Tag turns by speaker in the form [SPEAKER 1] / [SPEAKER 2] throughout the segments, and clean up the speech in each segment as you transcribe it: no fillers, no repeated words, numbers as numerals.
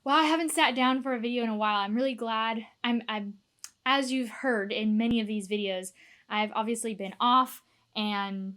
[SPEAKER 1] Well, I haven't sat down for a video in a while. I'm really glad. I'm as you've heard in many of these videos, I've obviously been off and,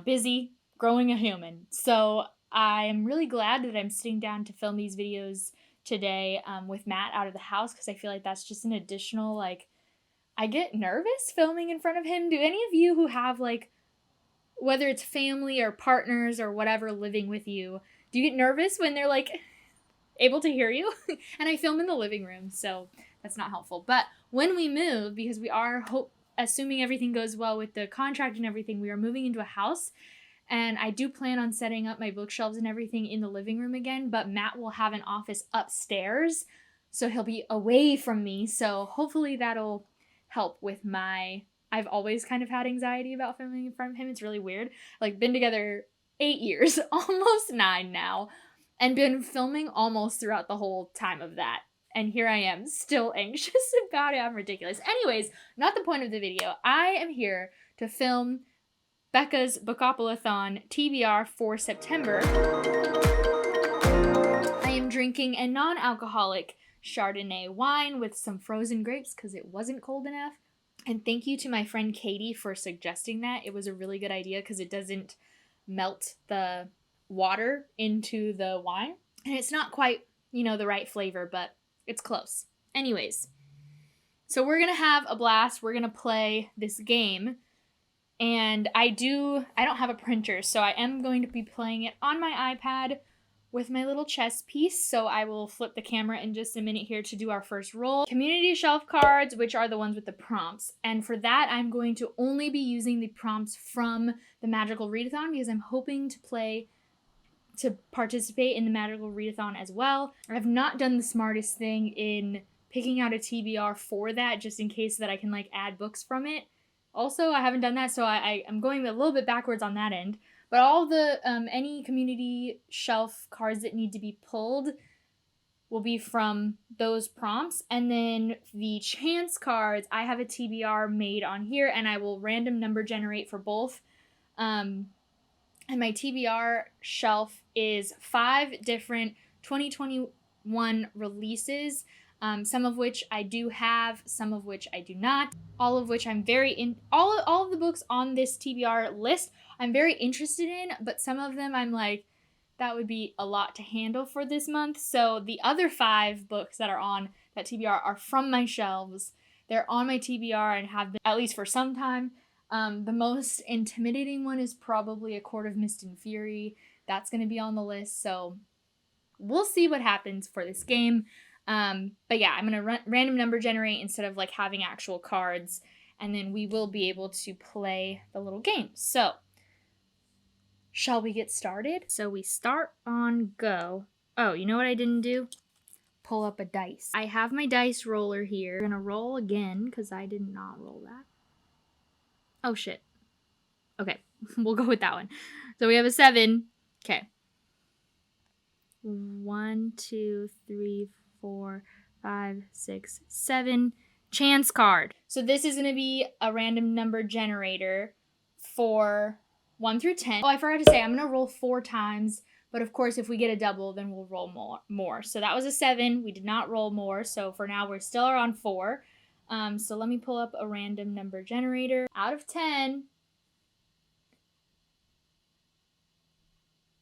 [SPEAKER 1] busy growing a human. So I am really glad that I'm sitting down to film these videos today with Matt out of the house, because I feel like that's just an additional, I get nervous filming in front of him. Do any of you who have, whether it's family or partners or whatever living with you, do you get nervous when they're, able to hear you? And I film in the living room, so that's not helpful. But when we move, because we are assuming everything goes well with the contract and everything, we are moving into a house, and I do plan on setting up my bookshelves and everything in the living room again, but Matt will have an office upstairs, so he'll be away from me, so hopefully that'll help with I've always kind of had anxiety about filming in front of him. It's really weird. Been together 8 years, almost 9 now, and been filming almost throughout the whole time of that. And here I am, still anxious about it. I'm ridiculous. Anyways, not the point of the video. I am here to film Becca's Bookopolathon TBR for September. I am drinking a non-alcoholic Chardonnay wine with some frozen grapes because it wasn't cold enough. And thank you to my friend Katie for suggesting that. It was a really good idea because it doesn't melt the water into the wine. And it's not quite, the right flavor, but it's close. Anyways, so we're going to have a blast. We're going to play this game. And I don't have a printer, so I am going to be playing it on my iPad with my little chess piece. So I will flip the camera in just a minute here to do our first roll. Community shelf cards, which are the ones with the prompts. And for that, I'm going to only be using the prompts from the Magical Readathon because I'm hoping to participate in the Magical Readathon as well. I've not done the smartest thing in picking out a TBR for that, just in case that I can add books from it. Also, I haven't done that, so I'm going a little bit backwards on that end. But all the any community shelf cards that need to be pulled will be from those prompts. And then the chance cards, I have a TBR made on here, and I will random number generate for both. And my TBR shelf is 5 different 2021 releases, some of which I do have, some of which I do not, all of which I'm all of the books on this TBR list I'm very interested in, but some of them I'm that would be a lot to handle for this month. So the other 5 books that are on that TBR are from my shelves. They're on my TBR and have been at least for some time. The most intimidating one is probably A Court of Mist and Fury. That's going to be on the list, so we'll see what happens for this game. But yeah, I'm going to random number generate instead of having actual cards, and then we will be able to play the little game. So, shall we get started? So we start on go. Oh, you know what I didn't do? Pull up a dice. I have my dice roller here. I'm going to roll again because I did not roll that. Oh, shit. Okay, we'll go with that one. So we have a 7. Okay. 1, 2, 3, 4, 5, 6, 7. Chance card. So this is going to be a random number generator for 1 through 10. Oh, I forgot to say, I'm going to roll 4 times. But of course, if we get a double, then we'll roll more. So that was a 7. We did not roll more. So for now, we're still on 4. So let me pull up a random number generator. Out of 10,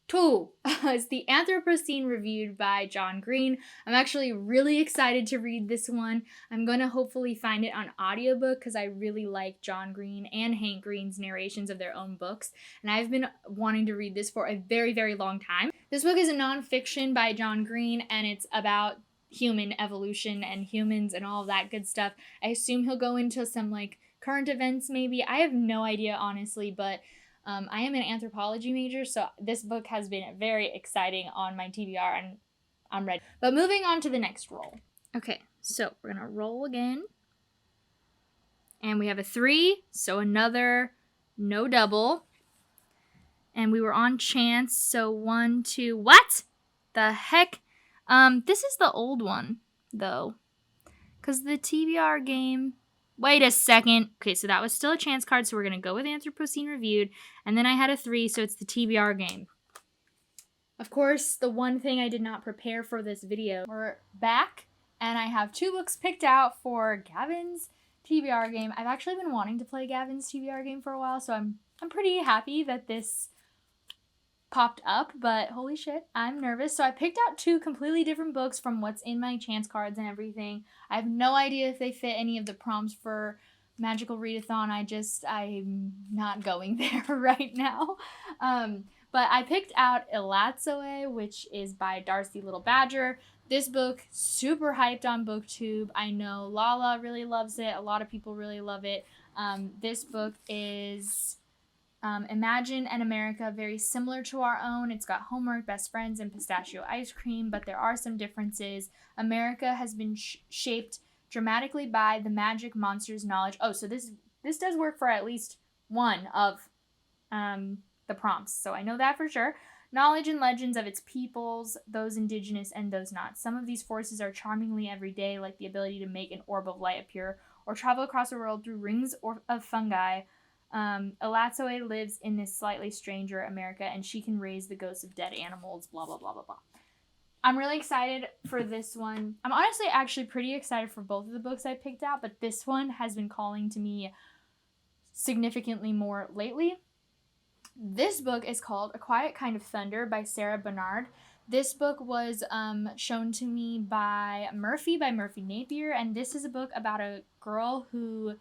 [SPEAKER 1] 2 is the Anthropocene reviewed by John Green. I'm actually really excited to read this one. I'm going to hopefully find it on audiobook because I really like John Green and Hank Green's narrations of their own books. And I've been wanting to read this for a very, very long time. This book is a nonfiction by John Green, and it's about human evolution and humans and all of that good stuff. I assume he'll go into some current events maybe. I have no idea, honestly, but I am an anthropology major, so this book has been very exciting on my TBR, and I'm ready. But moving on to the next roll. Okay, so we're going to roll again. And we have a 3, so another no double. And we were on chance, so 1, 2, what? The heck? This is the old one, though. Because the TBR game... Wait a second. Okay, so that was still a chance card, so we're going to go with Anthropocene Reviewed. And then I had a 3, so it's the TBR game. Of course, the one thing I did not prepare for this video. We're back, and I have 2 books picked out for Gavin's TBR game. I've actually been wanting to play Gavin's TBR game for a while, so I'm pretty happy that this popped up, but holy shit, I'm nervous. So I picked out 2 completely different books from what's in my chance cards and everything. I have no idea if they fit any of the prompts for Magical Readathon. I'm not going there right now. But I picked out Elatsoe, which is by Darcy Little Badger. This book, super hyped on BookTube. I know Lala really loves it. A lot of people really love it. This book is Imagine an America, very similar to our own. It's got homework, best friends, and pistachio ice cream, but there are some differences. America has been shaped dramatically by the magic monster's knowledge. Oh, so this does work for at least one of the prompts, so I know that for sure. Knowledge and legends of its peoples, those indigenous and those not. Some of these forces are charmingly everyday, like the ability to make an orb of light appear or travel across the world through rings of fungi. Elatsoe lives in this slightly stranger America, and she can raise the ghosts of dead animals, blah, blah, blah, blah, blah. I'm really excited for this one. I'm honestly actually pretty excited for both of the books I picked out, but this one has been calling to me significantly more lately. This book is called A Quiet Kind of Thunder by Sarah Bernard. This book was shown to me by Murphy Napier, and this is a book about a girl who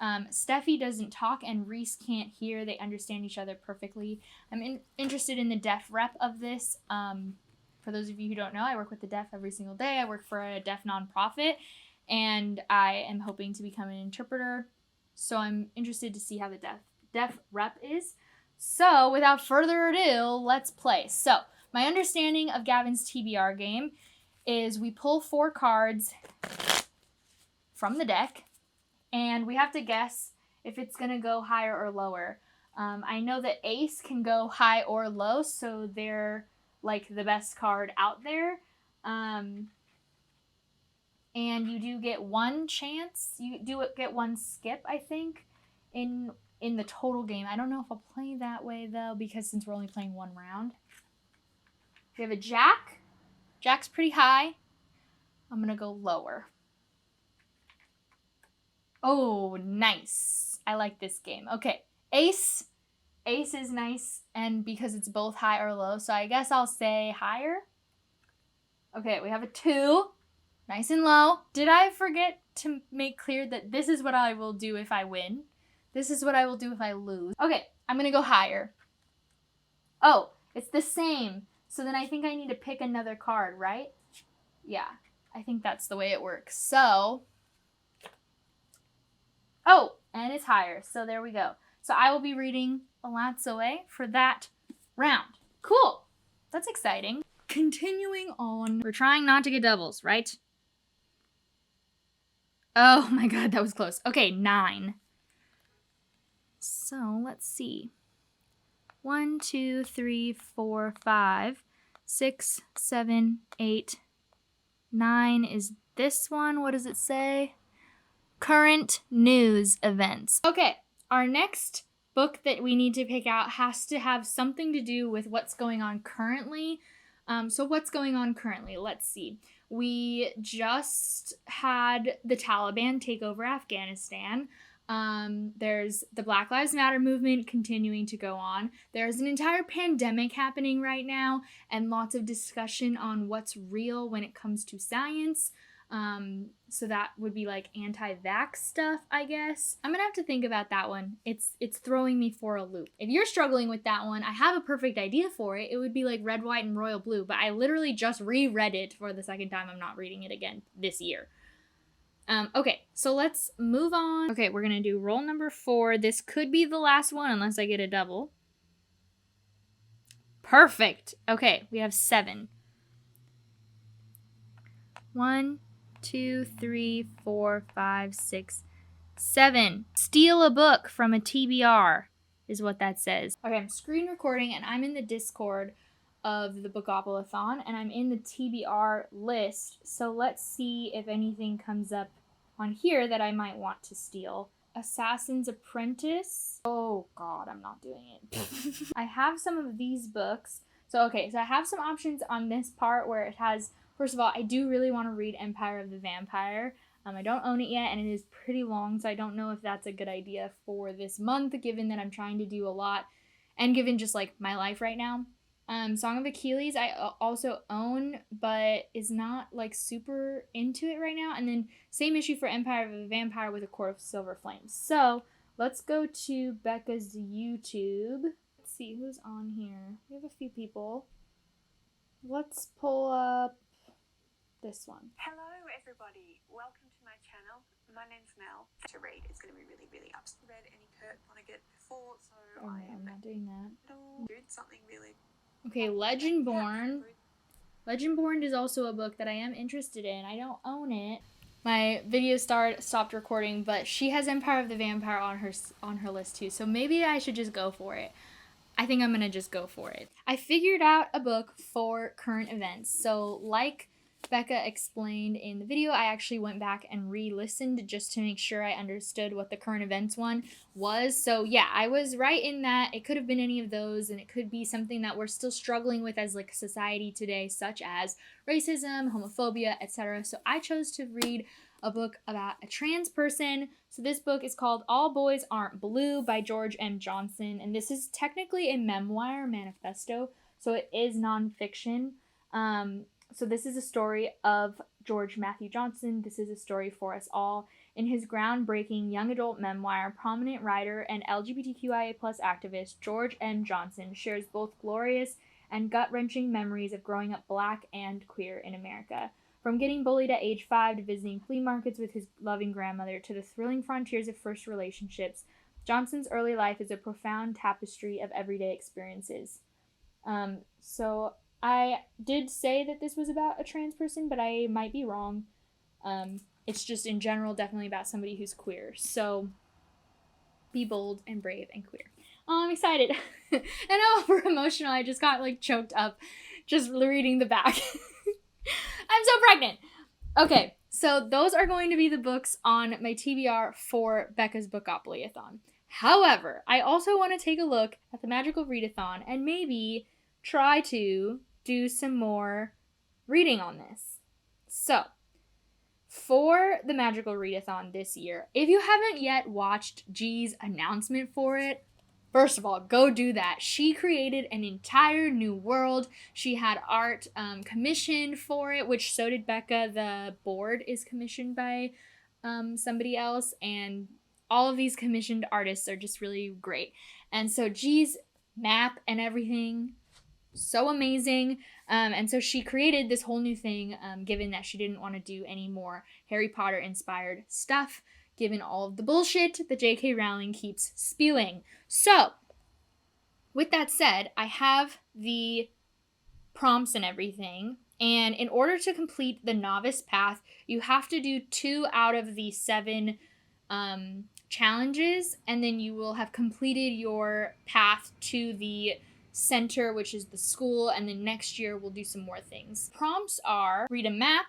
[SPEAKER 1] Steffi doesn't talk and Reese can't hear. They understand each other perfectly. I'm interested in the deaf rep of this. For those of you who don't know, I work with the deaf every single day. I work for a deaf nonprofit, and I am hoping to become an interpreter. So I'm interested to see how the deaf rep is. So without further ado, let's play. So my understanding of Gavin's TBR game is we pull 4 cards from the deck, and we have to guess if it's going to go higher or lower. I know that Ace can go high or low, so they're like the best card out there. And you do get 1 chance. You do get 1 skip, I think, in the total game. I don't know if I'll play that way, though, because since we're only playing 1 round. We have a Jack. Jack's pretty high. I'm going to go lower. Oh, nice. I like this game. Okay, Ace. Ace is nice, and because it's both high or low, so I guess I'll say higher. Okay, we have a 2. Nice and low. Did I forget to make clear that this is what I will do if I win? This is what I will do if I lose. Okay, I'm going to go higher. Oh, it's the same. So then I think I need to pick another card, right? Yeah, I think that's the way it works. So, oh, and it's higher. So there we go. So I will be reading Elatsoe for that round. Cool. That's exciting. Continuing on. We're trying not to get doubles, right? Oh my god, that was close. Okay, 9. So let's see. 1, 2, 3, 4, 5, 6, 7, 8, 9 is this one. What does it say? Current news events. Okay, our next book that we need to pick out has to have something to do with what's going on currently. So what's going on currently? Let's see. We just had the Taliban take over Afghanistan. There's the Black Lives Matter movement continuing to go on. There's an entire pandemic happening right now, and lots of discussion on what's real when it comes to science. So that would be like anti-vax stuff, I guess. I'm gonna have to think about that one. It's throwing me for a loop. If you're struggling with that one, I have a perfect idea for it. It would be like Red, White, and Royal Blue, but I literally just reread it for the second time. I'm not reading it again this year. Okay, so let's move on. Okay, we're gonna do roll number 4. This could be the last one unless I get a double. Perfect. Okay, we have 7. 1, 2, 3, 4, 5, 6, 7. Steal a book from a TBR is what that says. Okay, I'm screen recording and I'm in the Discord of the Bookopolathon and I'm in the TBR list. So let's see if anything comes up on here that I might want to steal. Assassin's Apprentice. Oh god, I'm not doing it. I have some of these books. So I have some options on this part where it has, first of all, I do really want to read Empire of the Vampire. I don't own it yet, and it is pretty long, so I don't know if that's a good idea for this month, given that I'm trying to do a lot, and given just, like, my life right now. Song of Achilles I also own, but is not, like, super into it right now. And then same issue for Empire of the Vampire with A Court of Silver Flames. So let's go to Becca's YouTube. Let's see who's on here. We have a few people. Let's pull up this one.
[SPEAKER 2] Hello everybody, welcome to my channel. My name's Mel. To read, it's going to be really, really upset. Read any Kurt Vonnegut before, so
[SPEAKER 1] I'm not doing that.
[SPEAKER 2] Dude, something really.
[SPEAKER 1] Okay, Legendborn. Legendborn is also a book that I am interested in. I don't own it. My video stopped recording, but she has Empire of the Vampire on her list too, so maybe I should just go for it. I think I'm gonna just go for it. I figured out a book for current events. So like Becca explained in the video, I actually went back and re-listened just to make sure I understood what the current events one was. So yeah, I was right in that it could have been any of those, and it could be something that we're still struggling with as like society today, such as racism, homophobia, etc. So I chose to read a book about a trans person. So this book is called All Boys Aren't Blue by George M. Johnson, and this is technically a memoir manifesto, so it is nonfiction. So this is a story of George Matthew Johnson. This is a story for us all. In his groundbreaking young adult memoir, prominent writer and LGBTQIA+ activist George M. Johnson shares both glorious and gut-wrenching memories of growing up Black and queer in America. From getting bullied at age 5 to visiting flea markets with his loving grandmother to the thrilling frontiers of first relationships, Johnson's early life is a profound tapestry of everyday experiences. So I did say that this was about a trans person, but I might be wrong. It's just in general definitely about somebody who's queer. So be bold and brave and queer. Oh, I'm excited. And I'm over emotional. I just got like choked up just reading the back. I'm so pregnant. Okay, so those are going to be the books on my TBR for Becca's Bookopolathon. However, I also want to take a look at the Magical Readathon and maybe try to do some more reading on this. So, for the Magical Readathon this year, if you haven't yet watched G's announcement for it, first of all, go do that. She created an entire new world. She had art commissioned for it, which so did Becca. The board is commissioned by somebody else, and all of these commissioned artists are just really great. And so G's map and everything, so amazing. And so she created this whole new thing, given that she didn't want to do any more Harry Potter inspired stuff, given all of the bullshit that J.K. Rowling keeps spewing. So, with that said, I have the prompts and everything, and in order to complete the novice path, you have to do 2 out of the 7 challenges, and then you will have completed your path to the center, which is the school, and then next year we'll do some more things. Prompts are: read a map,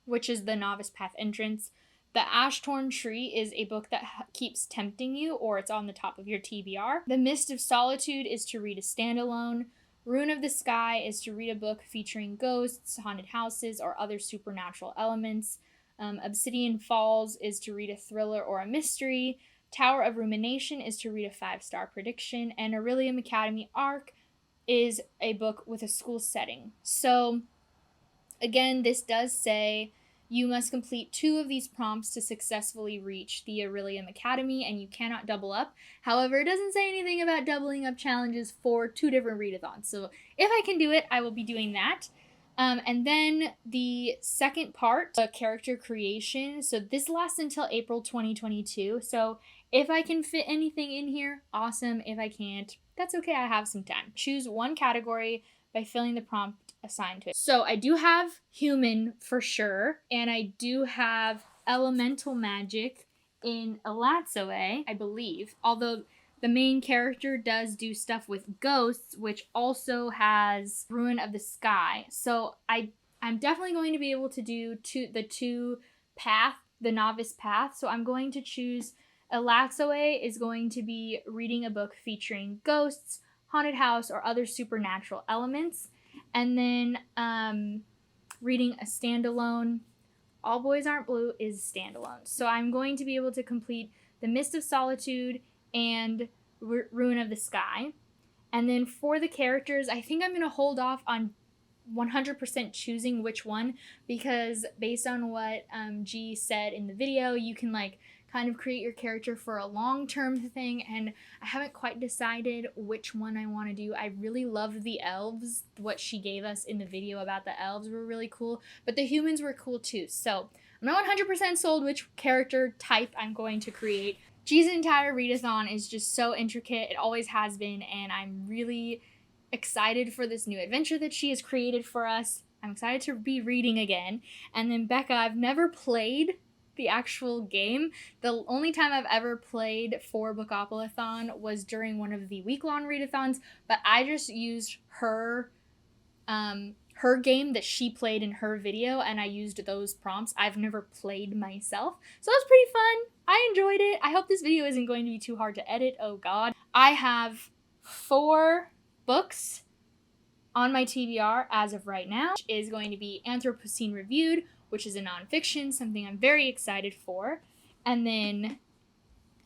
[SPEAKER 1] which is the novice path entrance. The Ash-Torn Tree is a book that keeps tempting you, or it's on the top of your TBR. The Mist of Solitude is to read a standalone. Rune of the Sky is to read a book featuring ghosts, haunted houses, or other supernatural elements. Obsidian Falls is to read a thriller or a mystery. Tower of Rumination is to read a 5-star prediction. And Aurelium Academy Arc is a book with a school setting. So, again, this does say you must complete 2 of these prompts to successfully reach the Aurelium Academy, and you cannot double up. However, it doesn't say anything about doubling up challenges for 2 different readathons. So if I can do it, I will be doing that. And then the second part, the character creation. So this lasts until April 2022. So if I can fit anything in here, awesome. If I can't, that's okay. I have some time. Choose 1 category by filling the prompt assigned to it. So I do have human for sure, and I do have elemental magic in Elatsoe, I believe, although the main character does do stuff with ghosts, which also has Ruin of the Sky. So I'm definitely going to be able to do the 2 path, the novice path. So I'm going to choose Elatsoe is going to be reading a book featuring ghosts, haunted house or other supernatural elements. And then reading a standalone. All Boys Aren't Blue is standalone. So I'm going to be able to complete The Mist of Solitude and Ruin of the Sky. And then for the characters, I think I'm going to hold off on 100% choosing which one, because based on what G said in the video, you can like kind of create your character for a long-term thing, and I haven't quite decided which one I want to do. I really love the elves. What she gave us in the video about the elves were really cool, but the humans were cool too. So I'm not 100% sold which character type I'm going to create. G's entire readathon is just so intricate. It always has been, and I'm really excited for this new adventure that she has created for us. I'm excited to be reading again. And then Becca, I've never played the actual game. The only time I've ever played for Bookopolathon was during one of the week-long readathons, but I just used her game that she played in her video, and I used those prompts. I've never played myself, so it was pretty fun. I enjoyed it. I hope this video isn't going to be too hard to edit. Oh god. I have 4 books on my TBR as of right now, which is going to be Anthropocene Reviewed, which is a nonfiction, something I'm very excited for. And then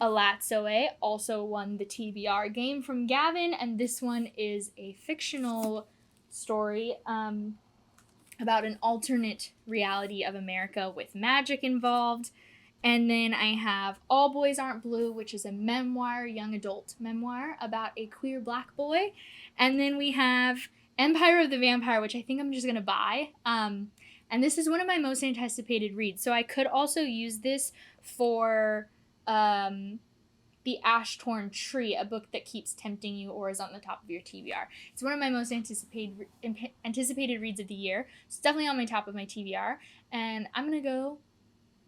[SPEAKER 1] Alatsoe also won the TBR game from Gavin, and this one is a fictional story about an alternate reality of America with magic involved. And then I have All Boys Aren't Blue, which is a memoir, young adult memoir about a queer black boy. And then we have Empire of the Vampire, which I think I'm just going to buy. And this is one of my most anticipated reads. So I could also use this for The Ash-Torn Tree, a book that keeps tempting you or is on the top of your TBR. It's one of my most anticipated reads of the year. It's definitely on my top of my TBR. And I'm going to go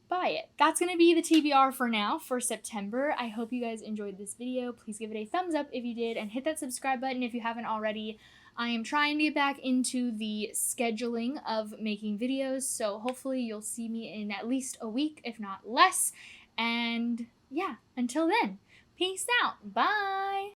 [SPEAKER 1] buy it. That's going to be the TBR for now for September. I hope you guys enjoyed this video. Please give it a thumbs up if you did, and hit that subscribe button if you haven't already. I am trying to get back into the scheduling of making videos, so hopefully you'll see me in at least a week, if not less. And yeah, until then, peace out. Bye!